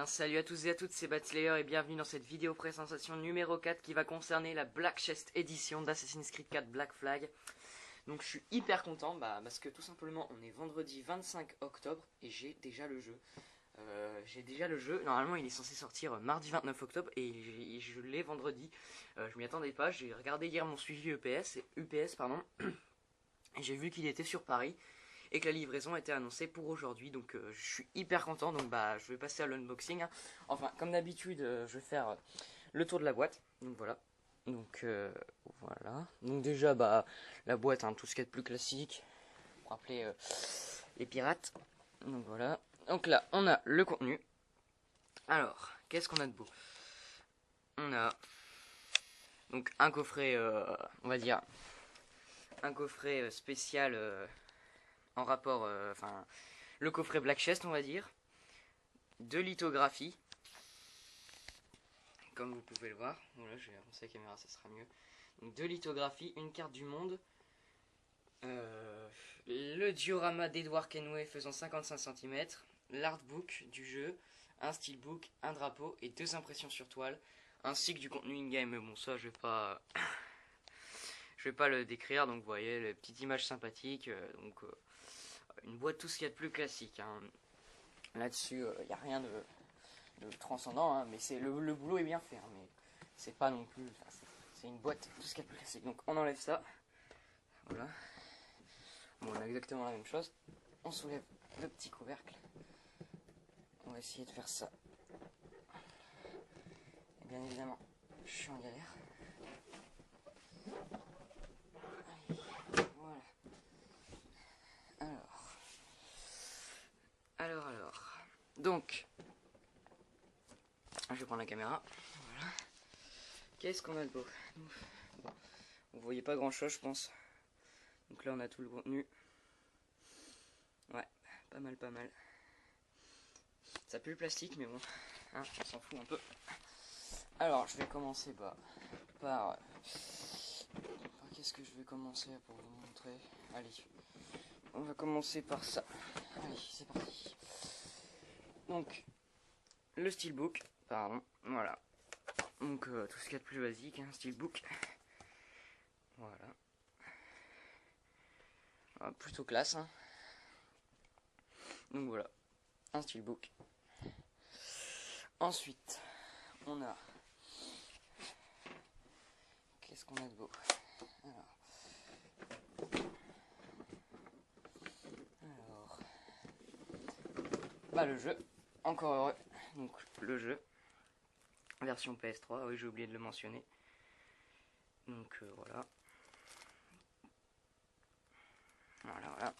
bien, salut à tous et à toutes, c'est Batslayer et bienvenue dans cette vidéo présentation numéro 4 qui va concerner la Black Chest Edition d'Assassin's Creed 4 Black Flag. Donc je suis hyper content parce que tout simplement on est vendredi 25 octobre et j'ai déjà le jeu. Normalement il est censé sortir mardi 29 octobre et je l'ai vendredi. Je m'y attendais pas, j'ai regardé hier mon suivi UPS, et j'ai vu qu'il était sur Paris et que la livraison était annoncée pour aujourd'hui, donc je suis hyper content. Donc je vais passer à l'unboxing, hein. Enfin comme d'habitude je vais faire le tour de la boîte, donc voilà. Donc déjà la boîte, hein, tout ce qu'il y a de plus classique pour rappeler les pirates. Donc voilà, donc là on a le contenu. Alors qu'est-ce qu'on a de beau? On a donc un coffret, on va dire un coffret spécial en rapport, le coffret Black Chest, on va dire, de lithographie, comme vous pouvez le voir. Voilà, je vais avancer la caméra, ça sera mieux. Donc, de lithographie, une carte du monde, le diorama d'Edward Kenway faisant 55 cm, l'artbook du jeu, un steelbook, un drapeau et 2 impressions sur toile, ainsi que du contenu in-game. Mais bon, ça je vais pas le décrire. Donc vous voyez les petites images sympathiques, une boîte, tout ce qu'il y a de plus classique, hein. Là-dessus il n'y a rien de transcendant, hein, mais le boulot est bien fait, hein, mais c'est pas non plus, c'est une boîte, tout ce qu'il y a de plus classique. Donc on enlève ça, voilà. Bon, on a exactement la même chose. On soulève le petit couvercle, on va essayer de faire ça. Et bien évidemment je suis en galère. Voilà. Alors, donc, je vais prendre la caméra. Voilà. Qu'est-ce qu'on a de beau? Bon, vous voyez pas grand chose, je pense. Donc là, on a tout le contenu. Ouais, pas mal. Ça pue le plastique, mais bon, hein, on s'en fout un peu. Alors, je vais commencer par qu'est-ce que je vais commencer pour vous montrer? Allez, on va commencer par ça. Allez, c'est parti. Donc, le steelbook, voilà. Donc, tout ce qu'il y a de plus basique, un steelbook. Voilà. Plutôt classe, hein. Donc voilà, un steelbook. Ensuite, on a... Qu'est-ce qu'on a de beau? Alors, le jeu, encore heureux. Donc le jeu, version PS3, oui j'ai oublié de le mentionner. Donc voilà. Voilà.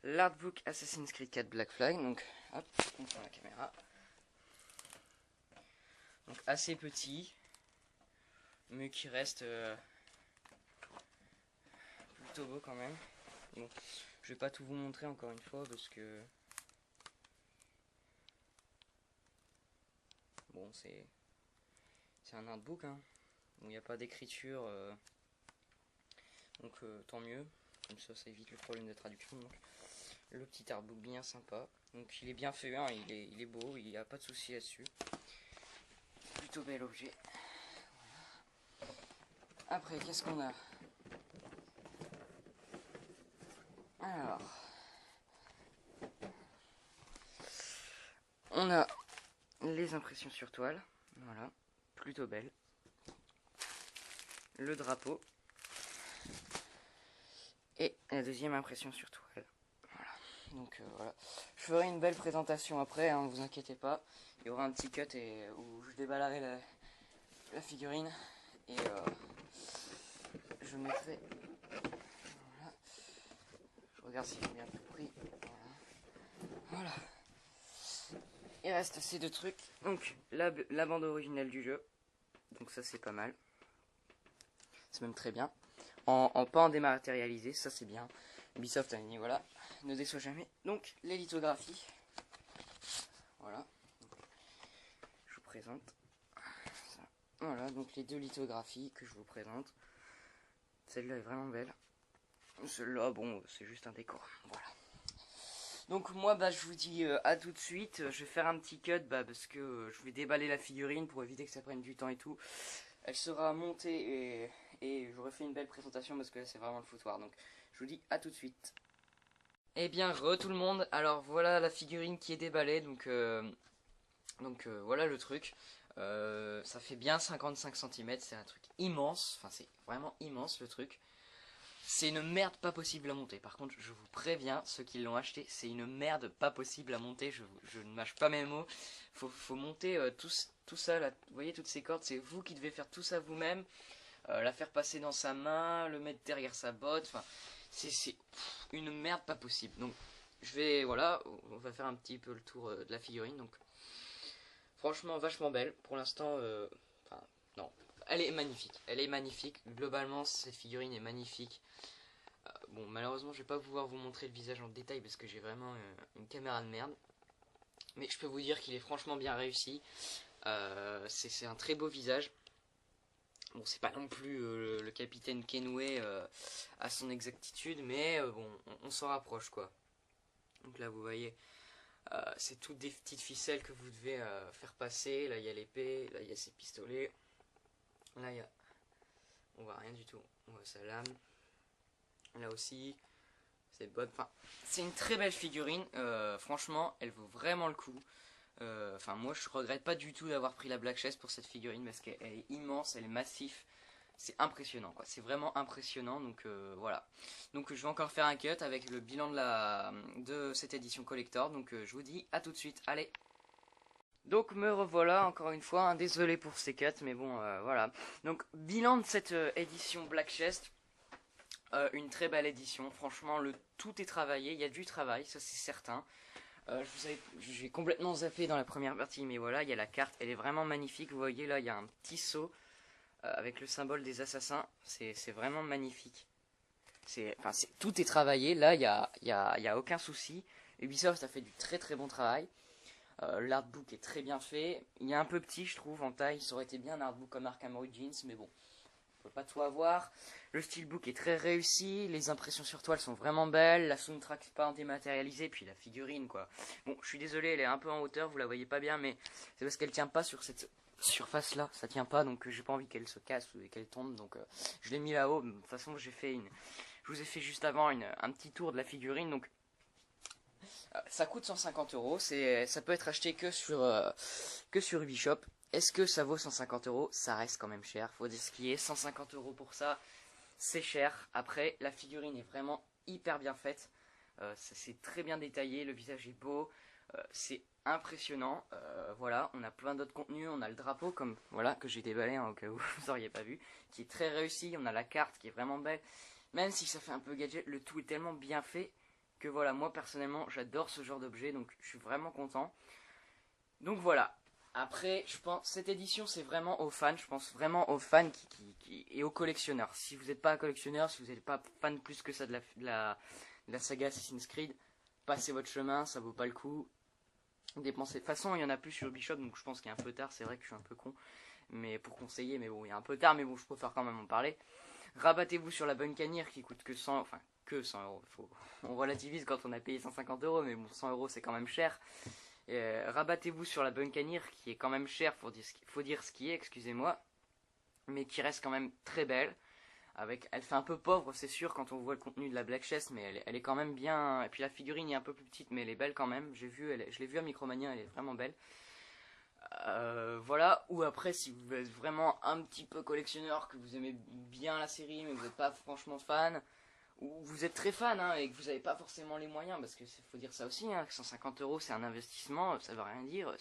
L'artbook Assassin's Creed 4 Black Flag, donc hop, on prend la caméra. Donc assez petit, mais qui reste plutôt beau quand même. Bon, je vais pas tout vous montrer encore une fois parce que bon, c'est un artbook, hein. Il n'y a pas d'écriture, donc tant mieux. Comme ça évite le problème de traduction. Donc, le petit artbook bien sympa. Donc il est bien fait, hein, il est beau, il n'y a pas de souci là-dessus. Plutôt bel objet. Voilà. Après, qu'est-ce qu'on a? Alors, on a les impressions sur toile. Voilà, plutôt belle. Le drapeau. Et la deuxième impression sur toile. Voilà. Donc voilà. Je ferai une belle présentation après, hein, vous inquiétez pas. Il y aura un petit cut où je déballerai la figurine. Et je mettrai... Voilà. Je regarde si j'ai bien tout pris. Voilà. Il reste ces deux trucs. Donc la bande originale du jeu. Donc ça c'est pas mal. C'est même très bien. Pas en dématérialisé, ça c'est bien. Ubisoft a dit voilà, ne déçoit jamais. Donc les lithographies. Voilà. Je vous présente. Ça. Voilà, donc les deux lithographies que je vous présente. Celle-là est vraiment belle. Celle-là, bon, c'est juste un décor. Voilà. Donc moi, je vous dis à tout de suite. Je vais faire un petit cut, parce que je vais déballer la figurine pour éviter que ça prenne du temps et tout. Elle sera montée et j'aurai fait une belle présentation parce que là, c'est vraiment le foutoir. Donc je vous dis à tout de suite. Eh bien, tout le monde. Alors voilà la figurine qui est déballée. Donc voilà le truc. Ça fait bien 55 cm. C'est un truc immense. Enfin, c'est vraiment immense le truc. C'est une merde pas possible à monter. Par contre, je vous préviens, ceux qui l'ont acheté, c'est une merde pas possible à monter. Je ne mâche pas mes mots. Faut monter tout ça là. Vous voyez toutes ces cordes, c'est vous qui devez faire tout ça vous-même. La faire passer dans sa main, le mettre derrière sa botte. Enfin, c'est une merde pas possible. Donc, voilà, on va faire un petit peu le tour de la figurine. Donc, franchement, vachement belle. Pour l'instant, enfin, non. Elle est magnifique. Elle est magnifique. Globalement, cette figurine est magnifique. Bon, malheureusement, je vais pas pouvoir vous montrer le visage en détail parce que j'ai vraiment une caméra de merde. Mais je peux vous dire qu'il est franchement bien réussi. C'est un très beau visage. Bon, c'est pas non plus le capitaine Kenway à son exactitude, mais bon, on s'en rapproche quoi. Donc là, vous voyez, c'est toutes des petites ficelles que vous devez faire passer. Là, il y a l'épée, là, il y a ses pistolets. Là, il y a... on voit rien du tout. On voit sa lame. Là aussi, c'est bonne. Enfin, c'est une très belle figurine. Franchement, elle vaut vraiment le coup. Enfin, moi, je regrette pas du tout d'avoir pris la Black Chest pour cette figurine parce qu'elle est immense, elle est massive. C'est impressionnant, quoi. C'est vraiment impressionnant. Donc voilà. Donc je vais encore faire un cut avec le bilan de cette édition collector. Donc je vous dis à tout de suite. Allez. Donc me revoilà encore une fois, hein, désolé pour ces cuts, mais bon voilà. Donc bilan de cette édition Black Chest, une très belle édition, franchement tout est travaillé, il y a du travail, ça c'est certain. J'ai complètement zappé dans la première partie, mais voilà, il y a la carte, elle est vraiment magnifique, vous voyez là il y a un petit sceau avec le symbole des assassins, c'est vraiment magnifique. Tout est travaillé, là il y a aucun souci. Ubisoft a fait du très très bon travail. L'artbook est très bien fait. Il est un peu petit, je trouve, en taille. Ça aurait été bien un artbook comme Arkham Origins, mais bon, on peut pas tout avoir. Le steelbook est très réussi. Les impressions sur toile sont vraiment belles. La soundtrack n'est pas en dématérialisé. Puis la figurine, quoi. Bon, je suis désolé, elle est un peu en hauteur, vous la voyez pas bien, mais c'est parce qu'elle tient pas sur cette surface là. Ça tient pas, donc j'ai pas envie qu'elle se casse ou qu'elle tombe. Donc je l'ai mis là-haut. De toute façon, je vous ai fait juste avant un petit tour de la figurine, donc. Ça coûte 150 euros, ça peut être acheté que sur Ubisoft. Est-ce que ça vaut 150 euros? Ça reste quand même cher, faut dire ce qui est. 150 euros pour ça, c'est cher. Après, la figurine est vraiment hyper bien faite. C'est très bien détaillé, le visage est beau, c'est impressionnant. Voilà, on a plein d'autres contenus, on a le drapeau comme voilà que j'ai déballé hein, au cas où vous n'auriez pas vu, qui est très réussi. On a la carte qui est vraiment belle, même si ça fait un peu gadget, le tout est tellement bien fait. Que voilà, moi personnellement j'adore ce genre d'objet, donc je suis vraiment content. Donc voilà, après je pense cette édition c'est vraiment aux fans, je pense vraiment aux fans et aux collectionneurs. Si vous n'êtes pas un collectionneur, si vous n'êtes pas fan plus que ça de la saga Assassin's Creed, passez votre chemin, ça vaut pas le coup. Dépensez. De toute façon il y en a plus sur Ubisoft, donc je pense qu'il est un peu tard, c'est vrai que je suis un peu con mais pour conseiller, mais bon il est un peu tard, mais bon je préfère quand même en parler. Rabattez-vous sur la Buccaneer qui coûte que 100, enfin que 100 euros. On relativise quand on a payé 150 euros, mais bon 100 euros c'est quand même cher. Rabattez-vous sur la Buccaneer qui est quand même cher, faut dire ce qui est, excusez-moi, mais qui reste quand même très belle. Elle fait un peu pauvre, c'est sûr, quand on voit le contenu de la Black Chest, mais elle est quand même bien. Et puis la figurine est un peu plus petite, mais elle est belle quand même. Je l'ai vue à Micromania, elle est vraiment belle. Voilà, ou après si vous êtes vraiment un petit peu collectionneur, que vous aimez bien la série mais vous n'êtes pas franchement fan, ou vous êtes très fan hein, et que vous n'avez pas forcément les moyens, parce que faut dire ça aussi, hein, 150 euros c'est un investissement, ça veut rien dire,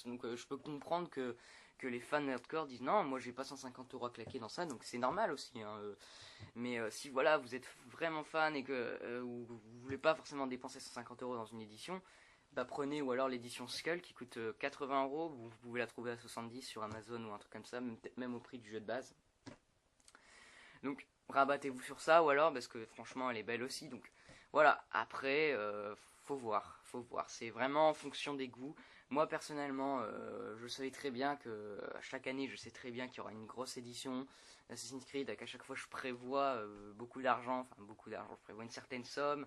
donc je peux comprendre que les fans hardcore disent non, moi j'ai pas 150 euros à claquer dans ça, donc c'est normal aussi, hein, mais si voilà vous êtes vraiment fan et que vous voulez pas forcément dépenser 150 euros dans une édition, prenez ou alors l'édition Skull qui coûte 80 euros, vous pouvez la trouver à 70 sur Amazon ou un truc comme ça, peut-être même au prix du jeu de base. Donc rabattez-vous sur ça ou alors parce que franchement elle est belle aussi. Donc voilà, après faut voir, c'est vraiment en fonction des goûts. Moi personnellement, je savais très bien que chaque année, je sais très bien qu'il y aura une grosse édition d'Assassin's Creed, qu'à chaque fois je prévois beaucoup d'argent, je prévois une certaine somme.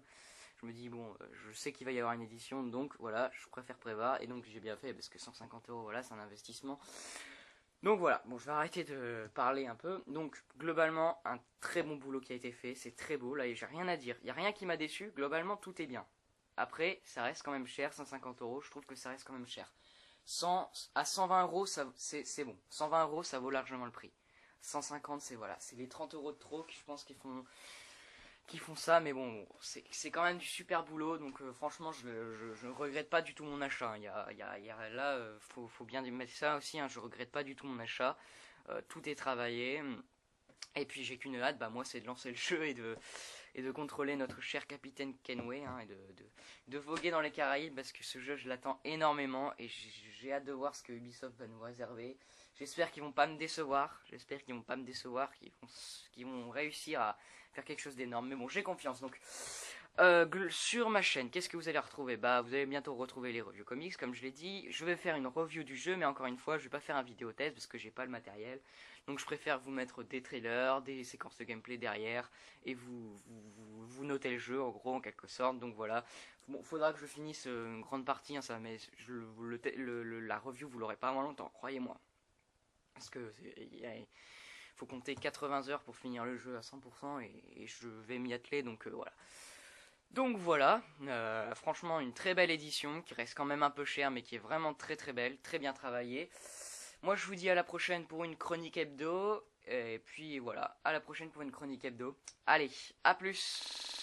Je me dis bon, je sais qu'il va y avoir une édition, donc voilà, je préfère prévoir, et donc j'ai bien fait, parce que 150 €, voilà, c'est un investissement. Donc voilà, bon, je vais arrêter de parler un peu. Donc globalement, un très bon boulot qui a été fait, c'est très beau, là j'ai rien à dire, il n'y a rien qui m'a déçu, globalement tout est bien. Après, ça reste quand même cher, 150 €, je trouve que ça reste quand même cher. À 120 €, c'est bon, 120 € ça vaut largement le prix. 150, c'est voilà, c'est les 30 € de trop qui je pense qui font ça, mais bon, c'est quand même du super boulot, donc franchement, je regrette pas du tout mon achat. Là, faut bien mettre ça aussi, hein, je regrette pas du tout mon achat. Tout est travaillé. Et puis j'ai qu'une hâte, moi c'est de lancer le jeu et de contrôler notre cher capitaine Kenway, hein, et de voguer dans les Caraïbes, parce que ce jeu je l'attends énormément et j'ai hâte de voir ce que Ubisoft va nous réserver. J'espère qu'ils vont pas me décevoir, qu'ils vont réussir à faire quelque chose d'énorme, mais bon, j'ai confiance. Donc sur ma chaîne, qu'est-ce que vous allez retrouver? Vous allez bientôt retrouver les reviews comics, comme je l'ai dit. Je vais faire une review du jeu, mais encore une fois, je vais pas faire un vidéo test parce que j'ai pas le matériel. Donc je préfère vous mettre des trailers, des séquences de gameplay derrière, et vous notez le jeu, en gros, en quelque sorte. Donc voilà. Bon, faudra que je finisse une grande partie, hein, ça, mais la review, vous l'aurez pas avant longtemps, croyez-moi. Parce que faut compter 80 heures pour finir le jeu à 100%, et je vais m'y atteler, donc voilà. Donc voilà, franchement une très belle édition qui reste quand même un peu chère, mais qui est vraiment très très belle, très bien travaillée. Moi je vous dis à la prochaine pour une chronique hebdo, et puis voilà, à la prochaine pour une chronique hebdo. Allez, à plus.